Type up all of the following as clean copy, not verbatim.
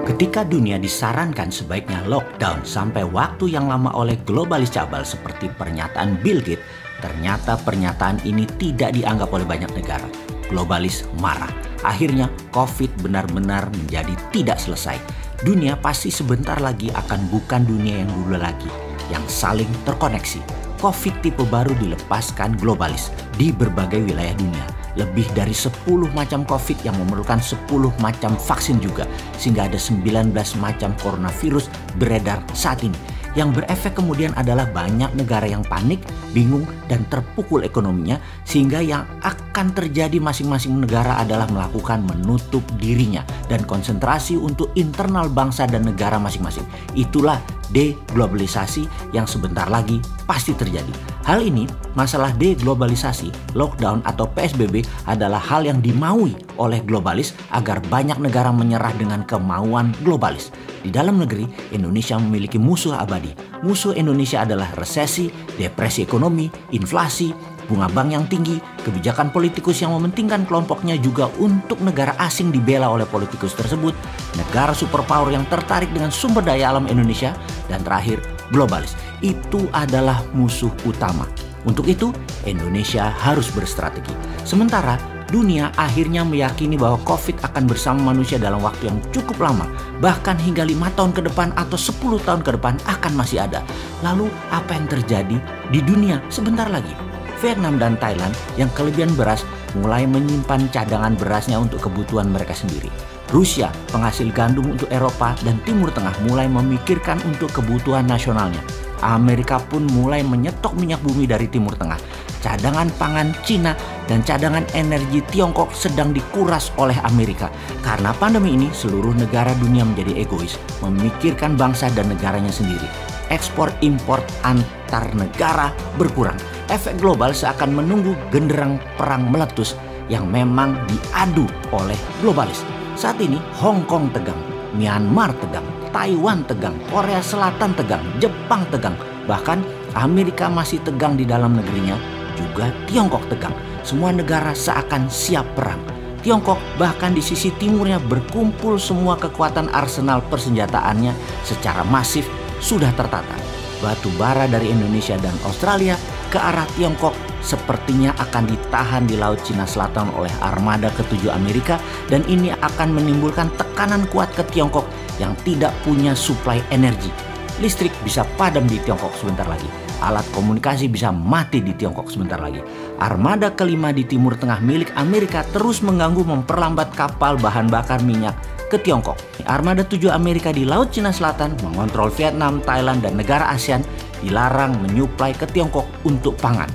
Ketika dunia disarankan sebaiknya lockdown sampai waktu yang lama oleh globalis cabal seperti pernyataan Bill Gates, ternyata pernyataan ini tidak dianggap oleh banyak negara. Globalis marah. Akhirnya COVID benar-benar menjadi tidak selesai. Dunia pasti sebentar lagi akan bukan dunia yang dulu lagi, yang saling terkoneksi. COVID tipe baru dilepaskan globalis di berbagai wilayah dunia. Lebih dari 10 macam COVID yang memerlukan 10 macam vaksin juga. Sehingga ada 19 macam coronavirus beredar saat ini. Yang berefek kemudian adalah banyak negara yang panik, bingung, dan terpukul ekonominya. Sehingga yang akan terjadi masing-masing negara adalah melakukan menutup dirinya dan konsentrasi untuk internal bangsa dan negara masing-masing. Itulah deglobalisasi yang sebentar lagi pasti terjadi. Hal ini, masalah deglobalisasi, lockdown atau PSBB adalah hal yang dimaui oleh globalis agar banyak negara menyerah dengan kemauan globalis. Di dalam negeri, Indonesia memiliki musuh abadi. Musuh Indonesia adalah resesi, depresi ekonomi, inflasi, bunga bank yang tinggi, kebijakan politikus yang mementingkan kelompoknya juga untuk negara asing dibela oleh politikus tersebut, negara superpower yang tertarik dengan sumber daya alam Indonesia, dan terakhir, globalis. Itu adalah musuh utama. Untuk itu, Indonesia harus berstrategi. Sementara, dunia akhirnya meyakini bahwa COVID akan bersama manusia dalam waktu yang cukup lama, bahkan hingga 5 tahun ke depan atau 10 tahun ke depan akan masih ada. Lalu apa yang terjadi di dunia sebentar lagi? Vietnam dan Thailand yang kelebihan beras mulai menyimpan cadangan berasnya untuk kebutuhan mereka sendiri. Rusia, penghasil gandum untuk Eropa dan Timur Tengah, mulai memikirkan untuk kebutuhan nasionalnya. Amerika pun mulai menyetok minyak bumi dari Timur Tengah. Cadangan pangan Cina dan cadangan energi Tiongkok sedang dikuras oleh Amerika. Karena pandemi ini, seluruh negara dunia menjadi egois, memikirkan bangsa dan negaranya sendiri. Ekspor-impor antar negara berkurang. Efek global seakan menunggu genderang perang meletus yang memang diadu oleh globalis. Saat ini Hong Kong tegang, Myanmar tegang, Taiwan tegang, Korea Selatan tegang, Jepang tegang. Bahkan Amerika masih tegang di dalam negerinya, juga Tiongkok tegang. Semua negara seakan siap perang. Tiongkok bahkan di sisi timurnya berkumpul semua kekuatan arsenal persenjataannya secara masif sudah tertata. Batu bara dari Indonesia dan Australia ke arah Tiongkok sepertinya akan ditahan di Laut Cina Selatan oleh armada ke-7 Amerika, dan ini akan menimbulkan tekanan kuat ke Tiongkok yang tidak punya suplai energi. Listrik bisa padam di Tiongkok sebentar lagi. Alat komunikasi bisa mati di Tiongkok sebentar lagi. Armada kelima di Timur Tengah milik Amerika terus mengganggu memperlambat kapal bahan bakar minyak ke Tiongkok. Armada 7 Amerika di Laut Cina Selatan mengontrol Vietnam, Thailand, dan negara ASEAN dilarang menyuplai ke Tiongkok untuk pangan.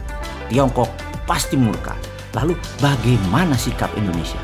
Tiongkok pasti murka. Lalu bagaimana sikap Indonesia?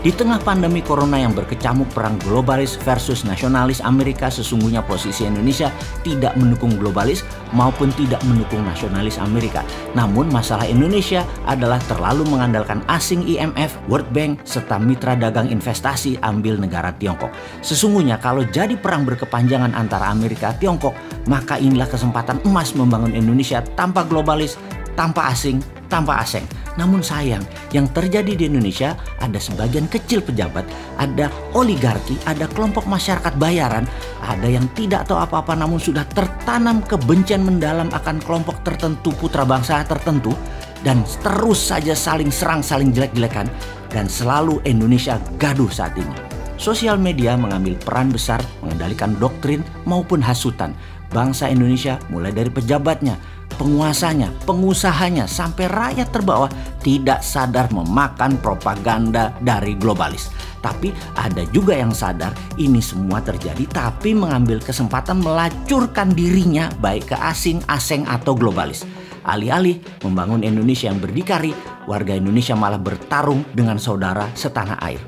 Di tengah pandemi corona yang berkecamuk perang globalis versus nasionalis Amerika, sesungguhnya posisi Indonesia tidak mendukung globalis maupun tidak mendukung nasionalis Amerika. Namun masalah Indonesia adalah terlalu mengandalkan asing IMF, World Bank, serta mitra dagang investasi ambil negara Tiongkok. Sesungguhnya kalau jadi perang berkepanjangan antara Amerika dan Tiongkok, maka inilah kesempatan emas membangun Indonesia tanpa globalis, tanpa asing, tanpa asing. Namun sayang, yang terjadi di Indonesia ada sebagian kecil pejabat, ada oligarki, ada kelompok masyarakat bayaran, ada yang tidak tahu apa-apa namun sudah tertanam kebencian mendalam akan kelompok tertentu, putra bangsa tertentu, dan terus saja saling serang, saling jelek-jelekan, dan selalu Indonesia gaduh saat ini. Sosial media mengambil peran besar mengendalikan doktrin maupun hasutan. Bangsa Indonesia mulai dari pejabatnya, penguasanya, pengusahanya, sampai rakyat terbawah tidak sadar memakan propaganda dari globalis. Tapi ada juga yang sadar ini semua terjadi tapi mengambil kesempatan melacurkan dirinya baik ke asing atau globalis. Alih-alih membangun Indonesia yang berdikari, warga Indonesia malah bertarung dengan saudara setanah air.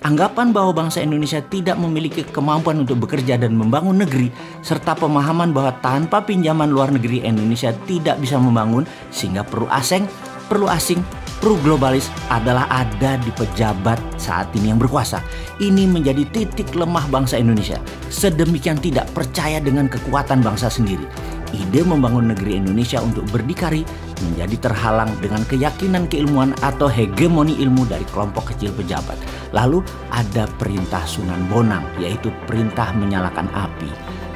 Anggapan bahwa bangsa Indonesia tidak memiliki kemampuan untuk bekerja dan membangun negeri, serta pemahaman bahwa tanpa pinjaman luar negeri Indonesia tidak bisa membangun, sehingga perlu asing, perlu globalis adalah ada di pejabat saat ini yang berkuasa. Ini menjadi titik lemah bangsa Indonesia. Sedemikian tidak percaya dengan kekuatan bangsa sendiri. Ide membangun negeri Indonesia untuk berdikari menjadi terhalang dengan keyakinan keilmuan atau hegemoni ilmu dari kelompok kecil pejabat. Lalu ada perintah Sunan Bonang, yaitu perintah menyalakan api.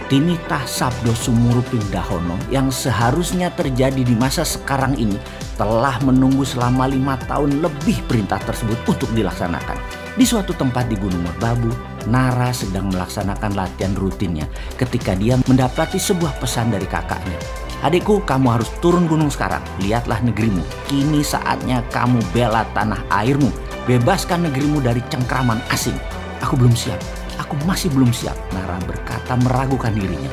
Tinitah Sabdo Sumuruping Dahono yang seharusnya terjadi di masa sekarang ini telah menunggu selama 5 tahun lebih perintah tersebut untuk dilaksanakan. Di suatu tempat di Gunung Merbabu, Nara sedang melaksanakan latihan rutinnya ketika dia mendapati sebuah pesan dari kakaknya. "Adikku, kamu harus turun gunung sekarang. Lihatlah negerimu. Kini saatnya kamu bela tanah airmu. Bebaskan negerimu dari cengkraman asing." "Aku belum siap. Aku masih belum siap," Nara berkata meragukan dirinya.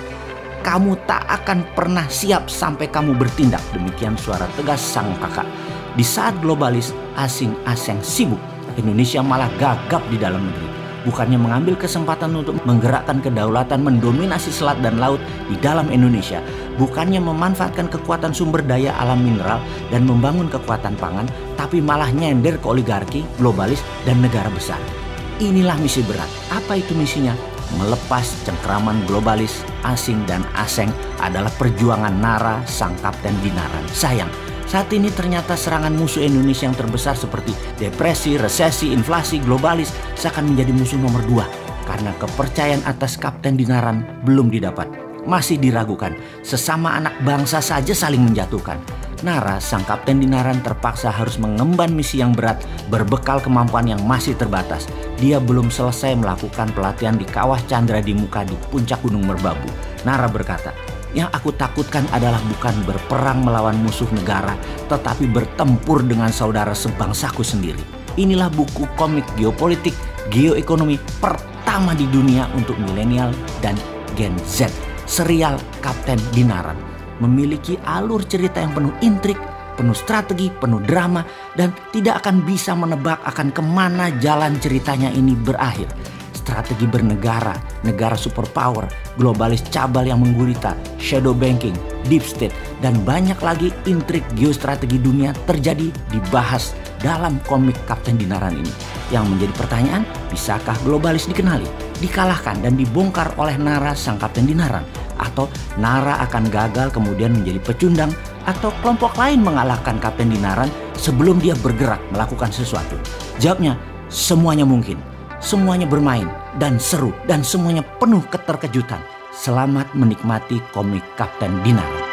"Kamu tak akan pernah siap sampai kamu bertindak," demikian suara tegas sang kakak. Di saat globalis asing sibuk, Indonesia malah gagap di dalam negeri. Bukannya mengambil kesempatan untuk menggerakkan kedaulatan mendominasi selat dan laut di dalam Indonesia, bukannya memanfaatkan kekuatan sumber daya alam mineral dan membangun kekuatan pangan, tapi malah nyender ke oligarki, globalis, dan negara besar. Inilah misi berat. Apa itu misinya? Melepas cengkraman globalis, asing, dan aseng adalah perjuangan Nara, sang kapten Dinaran. Sayang, saat ini ternyata serangan musuh Indonesia yang terbesar seperti depresi, resesi, inflasi, globalis seakan menjadi musuh nomor 2 karena kepercayaan atas Kapten Dinaran belum didapat. Masih diragukan, sesama anak bangsa saja saling menjatuhkan. Nara, sang Kapten Dinaran terpaksa harus mengemban misi yang berat berbekal kemampuan yang masih terbatas. Dia belum selesai melakukan pelatihan di Kawah Chandra di Muka di puncak Gunung Merbabu. Nara berkata, "Yang aku takutkan adalah bukan berperang melawan musuh negara, tetapi bertempur dengan saudara sebangsaku sendiri." Inilah buku komik geopolitik, geoekonomi pertama di dunia untuk milenial dan Gen Z. Serial Kapten Dinaran memiliki alur cerita yang penuh intrik, penuh strategi, penuh drama, dan tidak akan bisa menebak akan kemana jalan ceritanya ini berakhir. Strategi bernegara, negara superpower, globalis cabal yang menggurita, shadow banking, deep state, dan banyak lagi intrik geostrategi dunia terjadi dibahas dalam komik Kapten Dinaran ini. Yang menjadi pertanyaan, bisakah globalis dikenali, dikalahkan, dan dibongkar oleh Nara, sang Kapten Dinaran? Atau Nara akan gagal kemudian menjadi pecundang, atau kelompok lain mengalahkan Kapten Dinaran sebelum dia bergerak melakukan sesuatu? Jawabnya, semuanya mungkin. Semuanya bermain dan seru dan semuanya penuh keterkejutan. Selamat menikmati komik Kapten Dinaran.